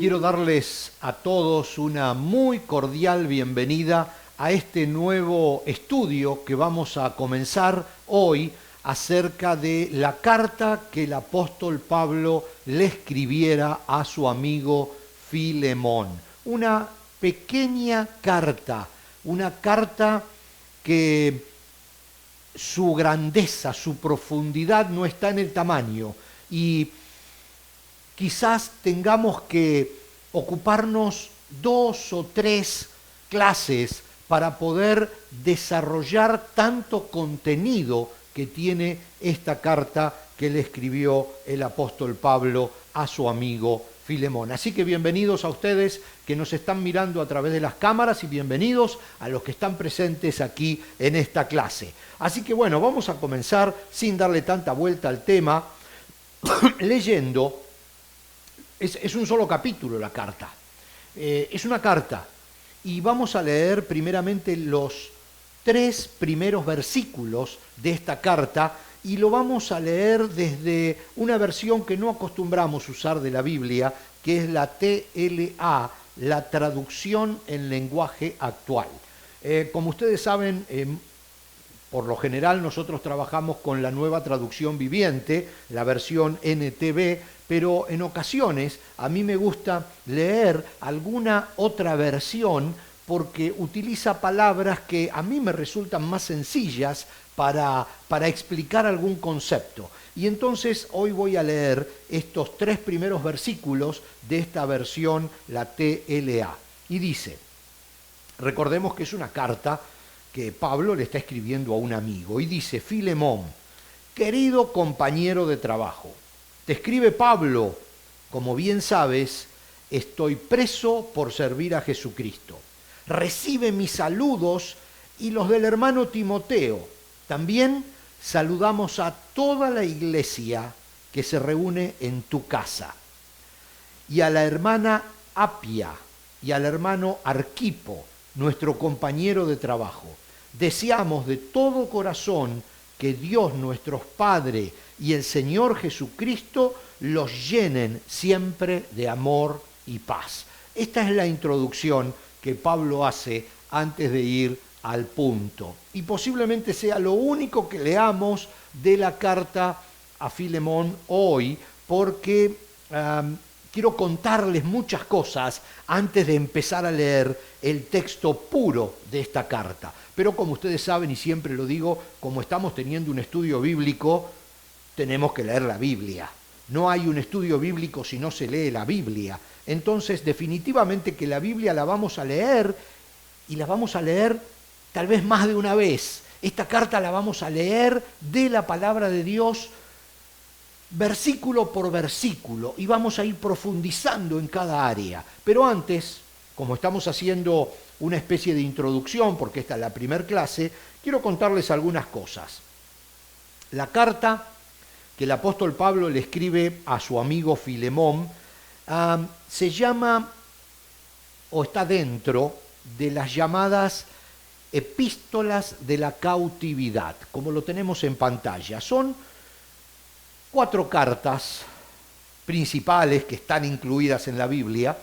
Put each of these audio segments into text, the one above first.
Quiero darles a todos una muy cordial bienvenida a este nuevo estudio que vamos a comenzar hoy acerca de la carta que el apóstol Pablo le escribiera a su amigo Filemón. Una pequeña carta, una carta que su grandeza, su profundidad no está en el tamaño y quizás tengamos que ocuparnos 2 o 3 clases para poder desarrollar tanto contenido que tiene esta carta que le escribió el apóstol Pablo a su amigo Filemón. Así que bienvenidos a ustedes que nos están mirando a través de las cámaras y bienvenidos a los que están presentes aquí en esta clase. Así que bueno, vamos a comenzar sin darle tanta vuelta al tema, leyendo. Es un solo capítulo la carta, es una carta y vamos a leer primeramente los 3 primeros versículos de esta carta y lo vamos a leer desde una versión que no acostumbramos usar de la Biblia, que es la TLA, la traducción en lenguaje actual. Como ustedes saben, por lo general nosotros trabajamos con la nueva traducción viviente, la versión NTV, pero en ocasiones a mí me gusta leer alguna otra versión porque utiliza palabras que a mí me resultan más sencillas para explicar algún concepto. Y entonces hoy voy a leer estos 3 primeros versículos de esta versión, la TLA. Y dice, recordemos que es una carta que Pablo le está escribiendo a un amigo, y dice: Filemón, querido compañero de trabajo, te escribe Pablo, como bien sabes, estoy preso por servir a Jesucristo. Recibe mis saludos y los del hermano Timoteo. También saludamos a toda la iglesia que se reúne en tu casa. Y a la hermana Apia y al hermano Arquipo, nuestro compañero de trabajo. Deseamos de todo corazón que Dios nuestro Padre y el Señor Jesucristo los llenen siempre de amor y paz. Esta es la introducción que Pablo hace antes de ir al punto. Y posiblemente sea lo único que leamos de la carta a Filemón hoy, porque quiero contarles muchas cosas antes de empezar a leer el texto puro de esta carta. Pero como ustedes saben, y siempre lo digo, como estamos teniendo un estudio bíblico, tenemos que leer la Biblia. No hay un estudio bíblico si no se lee la Biblia. Entonces, definitivamente que la Biblia la vamos a leer, y la vamos a leer tal vez más de una vez. Esta carta la vamos a leer de la palabra de Dios versículo por versículo y vamos a ir profundizando en cada área. Pero antes, como estamos haciendo una especie de introducción, porque esta es la primera clase, quiero contarles algunas cosas. La carta que el apóstol Pablo le escribe a su amigo Filemón se llama, o está dentro de las llamadas epístolas de la cautividad, como lo tenemos en pantalla. Son 4 cartas principales que están incluidas en la Biblia,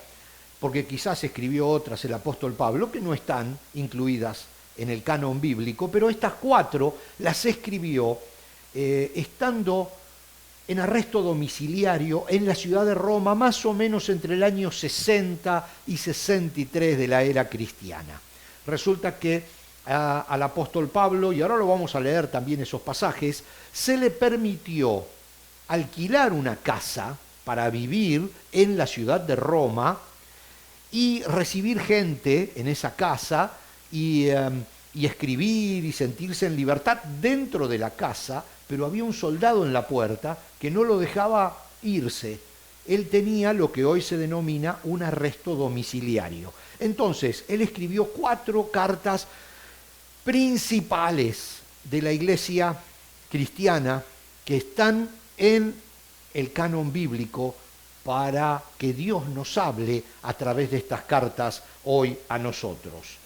porque quizás escribió otras el apóstol Pablo que no están incluidas en el canon bíblico, pero estas 4 las escribió estando en arresto domiciliario en la ciudad de Roma, más o menos entre el año 60 y 63 de la era cristiana. Resulta que al apóstol Pablo, y ahora lo vamos a leer también esos pasajes, se le permitió alquilar una casa para vivir en la ciudad de Roma y recibir gente en esa casa y escribir y sentirse en libertad dentro de la casa, pero había un soldado en la puerta que no lo dejaba irse. Él tenía lo que hoy se denomina un arresto domiciliario. Entonces, él escribió 4 cartas principales de la iglesia cristiana que están en el canon bíblico para que Dios nos hable a través de estas cartas hoy a nosotros.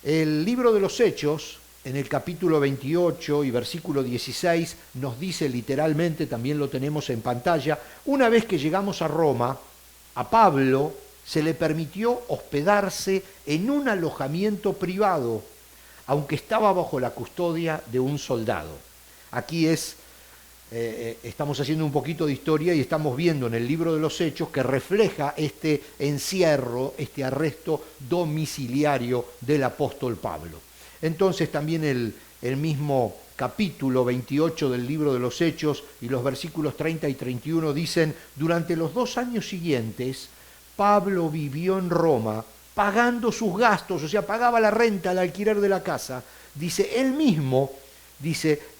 El libro de los Hechos, en el capítulo 28 y versículo 16, nos dice literalmente, también lo tenemos en pantalla, una vez que llegamos a Roma, a Pablo se le permitió hospedarse en un alojamiento privado, aunque estaba bajo la custodia de un soldado. Aquí estamos haciendo un poquito de historia y estamos viendo en el libro de los Hechos que refleja este encierro, este arresto domiciliario del apóstol Pablo. Entonces también el mismo capítulo 28 del libro de los Hechos y los versículos 30 y 31 dicen: durante los 2 años siguientes, Pablo vivió en Roma pagando sus gastos, o sea, pagaba la renta, el alquiler de la casa. Dice, él mismo,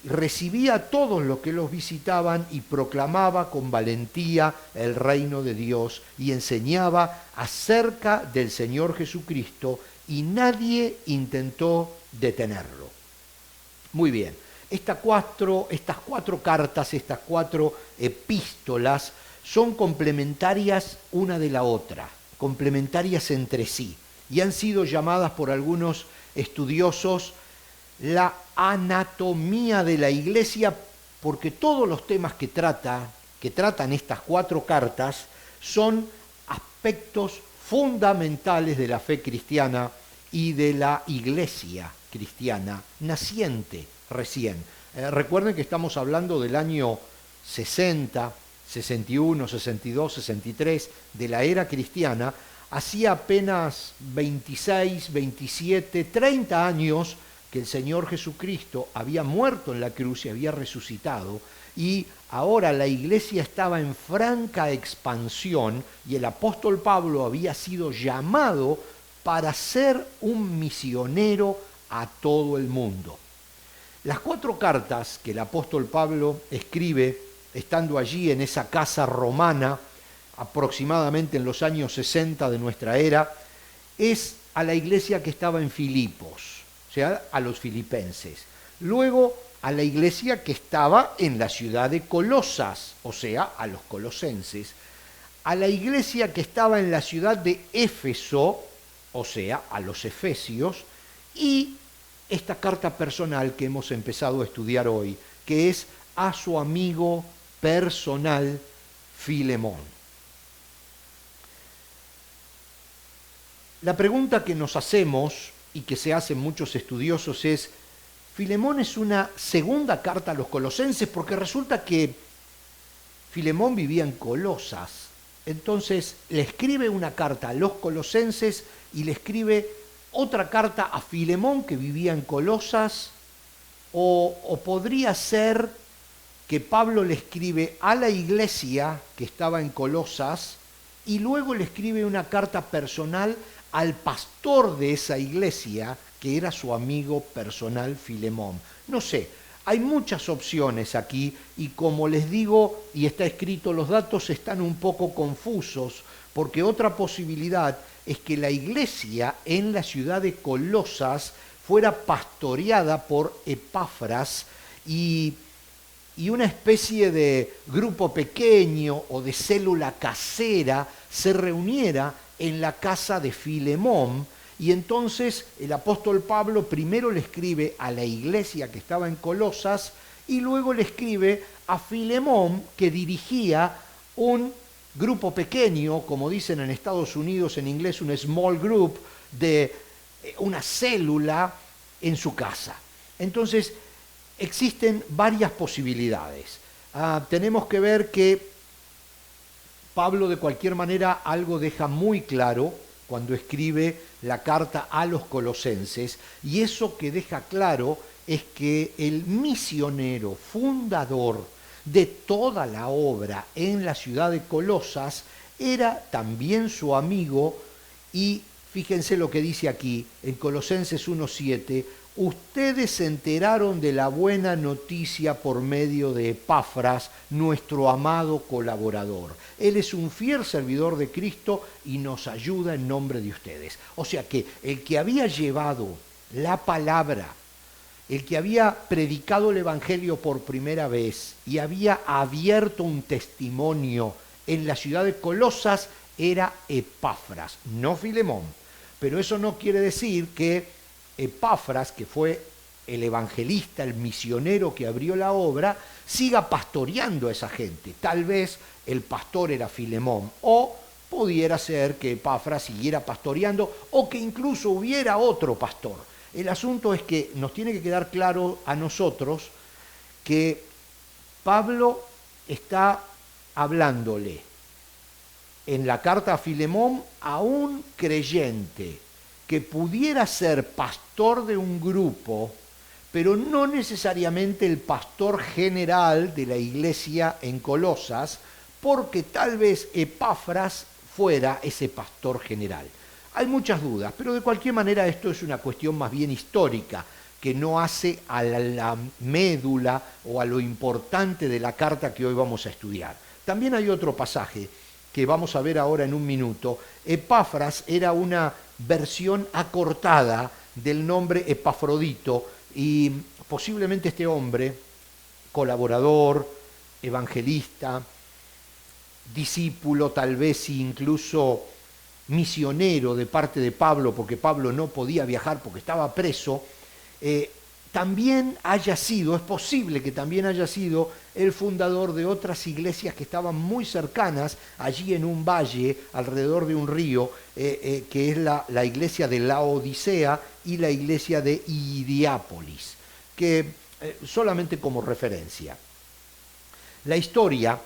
recibía a todos los que los visitaban y proclamaba con valentía el reino de Dios y enseñaba acerca del Señor Jesucristo, y nadie intentó detenerlo. Muy bien, estas cuatro cartas, estas 4 epístolas son complementarias una de la otra, complementarias entre sí, y han sido llamadas por algunos estudiosos la anatomía de la Iglesia, porque todos los temas que tratan estas 4 cartas son aspectos fundamentales de la fe cristiana y de la Iglesia cristiana naciente recién. Recuerden que estamos hablando del año 60, 61, 62, 63 de la era cristiana. Hacía apenas 26, 27, 30 años que el Señor Jesucristo había muerto en la cruz y había resucitado, y ahora la iglesia estaba en franca expansión y el apóstol Pablo había sido llamado para ser un misionero a todo el mundo. Las 4 cartas que el apóstol Pablo escribe estando allí en esa casa romana, aproximadamente en los años 60 de nuestra era, es a la iglesia que estaba en Filipos, o sea, a los filipenses. Luego a la iglesia que estaba en la ciudad de Colosas, o sea, a los colosenses. A la iglesia que estaba en la ciudad de Éfeso, o sea, a los efesios. Y esta carta personal que hemos empezado a estudiar hoy, que es a su amigo personal Filemón. La pregunta que nos hacemos y que se hacen muchos estudiosos es: ¿Filemón es una segunda carta a los colosenses? Porque resulta que Filemón vivía en Colosas. Entonces le escribe una carta a los colosenses y le escribe otra carta a Filemón que vivía en Colosas. O podría ser que Pablo le escribe a la iglesia que estaba en Colosas y luego le escribe una carta personal al pastor de esa iglesia, que era su amigo personal Filemón. No sé, hay muchas opciones aquí y como les digo y está escrito, los datos están un poco confusos, porque otra posibilidad es que la iglesia en la ciudad de Colosas fuera pastoreada por Epafras y una especie de grupo pequeño o de célula casera se reuniera en la casa de Filemón, y entonces el apóstol Pablo primero le escribe a la iglesia que estaba en Colosas y luego le escribe a Filemón, que dirigía un grupo pequeño, como dicen en Estados Unidos en inglés, un small group, de una célula en su casa. Entonces existen varias posibilidades. Tenemos que ver que Pablo de cualquier manera algo deja muy claro cuando escribe la carta a los colosenses, y eso que deja claro es que el misionero fundador de toda la obra en la ciudad de Colosas era también su amigo. Y fíjense lo que dice aquí en Colosenses 1:7: ustedes se enteraron de la buena noticia por medio de Epafras, nuestro amado colaborador. Él es un fiel servidor de Cristo y nos ayuda en nombre de ustedes. O sea que el que había llevado la palabra, el que había predicado el Evangelio por primera vez y había abierto un testimonio en la ciudad de Colosas era Epafras, no Filemón. Pero eso no quiere decir que Epafras, que fue el evangelista, el misionero que abrió la obra, siga pastoreando a esa gente. Tal vez el pastor era Filemón, o pudiera ser que Epafras siguiera pastoreando o que incluso hubiera otro pastor. El asunto es que nos tiene que quedar claro a nosotros que Pablo está hablándole en la carta a Filemón a un creyente que pudiera ser pastor de un grupo, pero no necesariamente el pastor general de la iglesia en Colosas, porque tal vez Epafras fuera ese pastor general. Hay muchas dudas, pero de cualquier manera esto es una cuestión más bien histórica, que no hace a la médula o a lo importante de la carta que hoy vamos a estudiar. También hay otro pasaje que vamos a ver ahora en un minuto. Epafras era una versión acortada del nombre Epafrodito, y posiblemente este hombre, colaborador, evangelista, discípulo, tal vez incluso misionero de parte de Pablo, porque Pablo no podía viajar porque estaba preso, también haya sido, es posible que también haya sido el fundador de otras iglesias que estaban muy cercanas, allí en un valle, alrededor de un río, que es la iglesia de Laodicea y la iglesia de Hierápolis, que solamente como referencia. La historia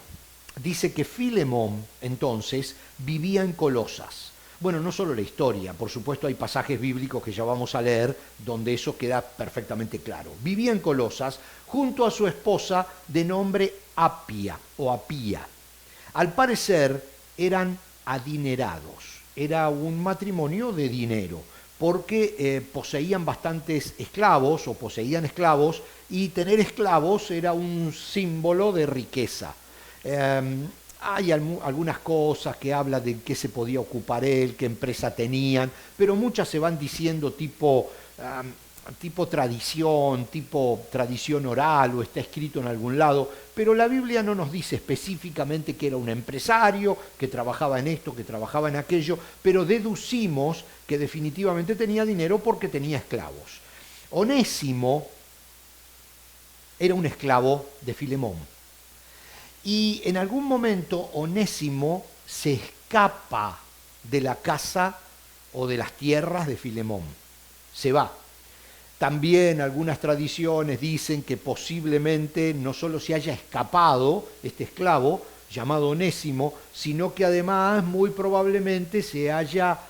dice que Filemón, entonces, vivía en Colosas. Bueno, no solo la historia, por supuesto hay pasajes bíblicos que ya vamos a leer donde eso queda perfectamente claro. Vivía en Colosas junto a su esposa de nombre Apia o Apía. Al parecer eran adinerados, era un matrimonio de dinero, porque poseían bastantes esclavos o poseían esclavos, y tener esclavos era un símbolo de riqueza. Hay algunas cosas que habla de qué se podía ocupar él, qué empresa tenían, pero muchas se van diciendo tipo tradición oral, o está escrito en algún lado, pero la Biblia no nos dice específicamente que era un empresario, que trabajaba en esto, que trabajaba en aquello, pero deducimos que definitivamente tenía dinero porque tenía esclavos. Onésimo era un esclavo de Filemón. Y en algún momento Onésimo se escapa de la casa o de las tierras de Filemón. Se va. También algunas tradiciones dicen que posiblemente no solo se haya escapado este esclavo llamado Onésimo, sino que además muy probablemente se haya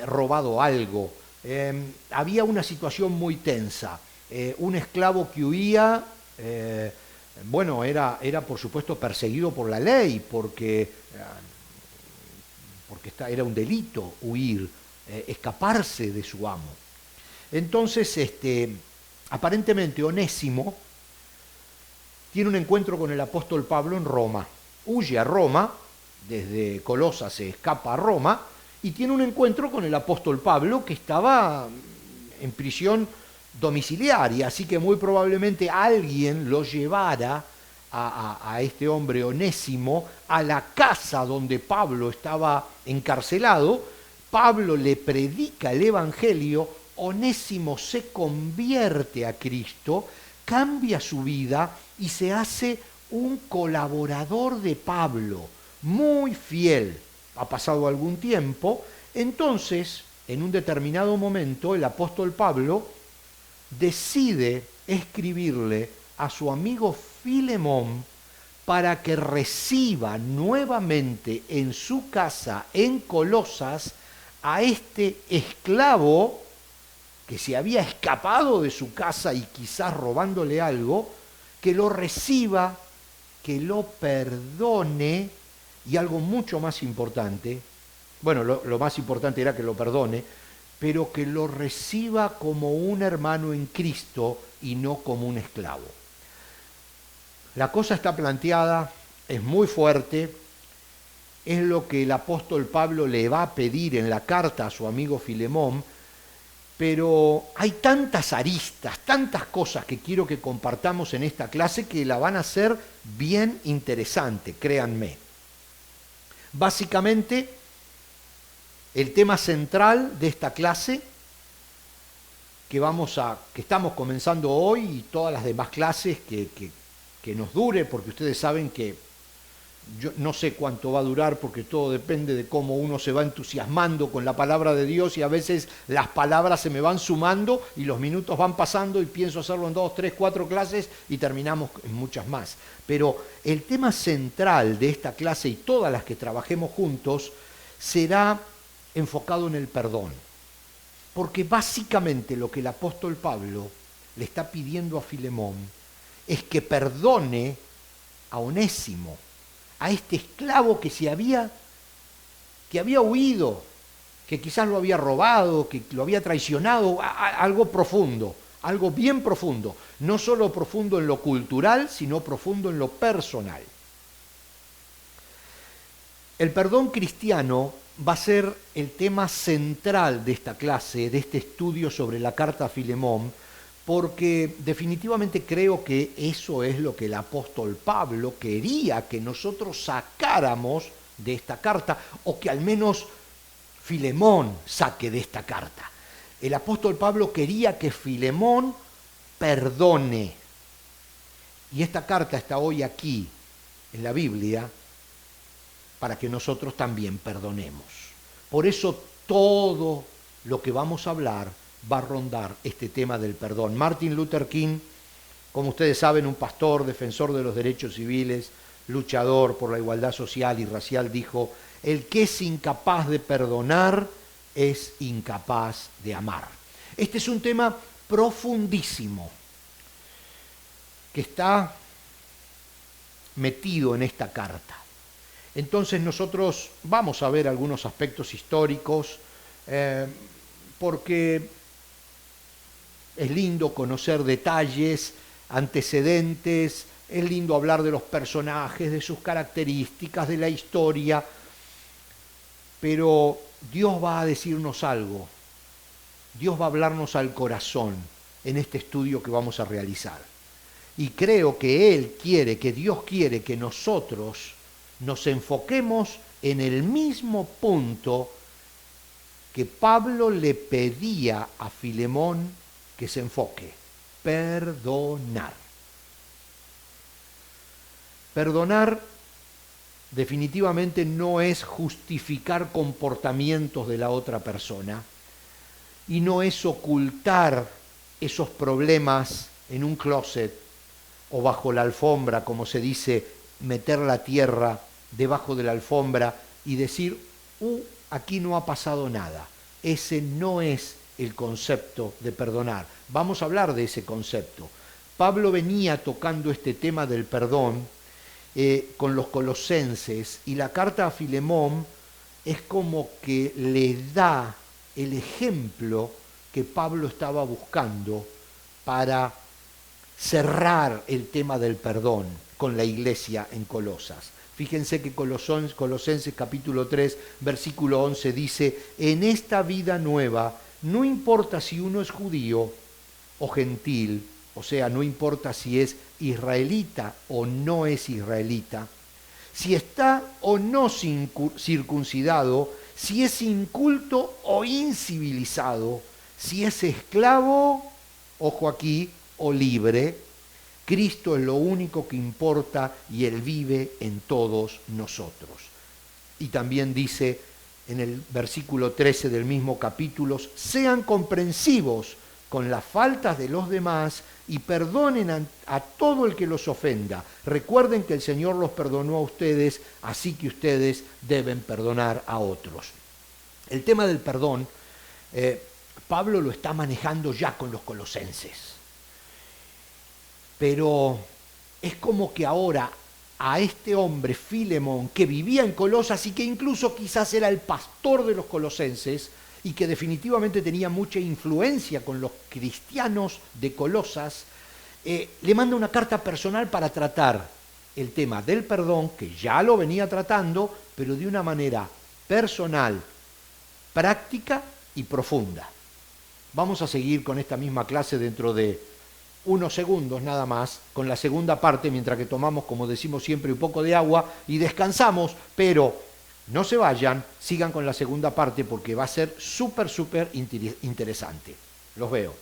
robado algo. Había una situación muy tensa. Un esclavo que huía... bueno, era por supuesto perseguido por la ley, porque era un delito huir, escaparse de su amo. Entonces, aparentemente Onésimo tiene un encuentro con el apóstol Pablo en Roma. Huye a Roma, desde Colosas se escapa a Roma, y tiene un encuentro con el apóstol Pablo, que estaba en prisión domiciliaria, así que muy probablemente alguien lo llevara a este hombre Onésimo a la casa donde Pablo estaba encarcelado. Pablo le predica el evangelio, Onésimo se convierte a Cristo, cambia su vida y se hace un colaborador de Pablo, muy fiel. Ha pasado algún tiempo, entonces en un determinado momento el apóstol Pablo decide escribirle a su amigo Filemón para que reciba nuevamente en su casa en Colosas a este esclavo que se había escapado de su casa y quizás robándole algo, que lo reciba, que lo perdone, y algo mucho más importante, bueno, lo más importante era que lo perdone, pero que lo reciba como un hermano en Cristo y no como un esclavo. La cosa está planteada, es muy fuerte, es lo que el apóstol Pablo le va a pedir en la carta a su amigo Filemón, pero hay tantas aristas, tantas cosas que quiero que compartamos en esta clase que la van a hacer bien interesante, créanme. Básicamente, el tema central de esta clase que estamos comenzando hoy, y todas las demás clases que nos dure, porque ustedes saben que Yo no sé cuánto va a durar porque todo depende de cómo uno se va entusiasmando con la palabra de Dios y a veces las palabras se me van sumando y los minutos van pasando y pienso hacerlo en 2, 3, 4 clases y terminamos en muchas más. Pero el tema central de esta clase y todas las que trabajemos juntos será enfocado en el perdón. Porque básicamente lo que el apóstol Pablo le está pidiendo a Filemón es que perdone a Onésimo, a este esclavo que había huido, que quizás lo había robado, que lo había traicionado, algo profundo, algo bien profundo, no solo profundo en lo cultural, sino profundo en lo personal. El perdón cristiano va a ser el tema central de esta clase, de este estudio sobre la carta a Filemón, porque definitivamente creo que eso es lo que el apóstol Pablo quería que nosotros sacáramos de esta carta, o que al menos Filemón saque de esta carta. El apóstol Pablo quería que Filemón perdone. Y esta carta está hoy aquí, en la Biblia, para que nosotros también perdonemos. Por eso todo lo que vamos a hablar va a rondar este tema del perdón. Martin Luther King, como ustedes saben, un pastor, defensor de los derechos civiles, luchador por la igualdad social y racial, dijo: el que es incapaz de perdonar es incapaz de amar. Este es un tema profundísimo que está metido en esta carta. Entonces nosotros vamos a ver algunos aspectos históricos, porque es lindo conocer detalles, antecedentes, es lindo hablar de los personajes, de sus características, de la historia, pero Dios va a decirnos algo, Dios va a hablarnos al corazón en este estudio que vamos a realizar. Y creo que Él quiere, que Dios quiere que nosotros nos enfoquemos en el mismo punto que Pablo le pedía a Filemón que se enfoque: perdonar. Perdonar definitivamente no es justificar comportamientos de la otra persona y no es ocultar esos problemas en un closet o bajo la alfombra, como se dice, meter la tierra debajo de la alfombra y decir: aquí no ha pasado nada. Ese no es el concepto de perdonar. Vamos a hablar de ese concepto. Pablo venía tocando este tema del perdón con los colosenses, y la carta a Filemón es como que le da el ejemplo que Pablo estaba buscando para cerrar el tema del perdón con la iglesia en Colosas. Fíjense que Colosenses capítulo 3, versículo 11 dice: en esta vida nueva no importa si uno es judío o gentil, o sea, no importa si es israelita o no es israelita, si está o no circuncidado, si es inculto o incivilizado, si es esclavo, ojo aquí, o libre. Cristo es lo único que importa y Él vive en todos nosotros. Y también dice en el versículo 13 del mismo capítulo: sean comprensivos con las faltas de los demás y perdonen a todo el que los ofenda. Recuerden que el Señor los perdonó a ustedes, así que ustedes deben perdonar a otros. El tema del perdón, Pablo lo está manejando ya con los colosenses. Pero es como que ahora a este hombre, Filemón, que vivía en Colosas y que incluso quizás era el pastor de los colosenses y que definitivamente tenía mucha influencia con los cristianos de Colosas, le manda una carta personal para tratar el tema del perdón, que ya lo venía tratando, pero de una manera personal, práctica y profunda. Vamos a seguir con esta misma clase dentro de unos segundos nada más, con la segunda parte, mientras que tomamos, como decimos siempre, un poco de agua y descansamos, pero no se vayan, sigan con la segunda parte porque va a ser súper interesante. Los veo.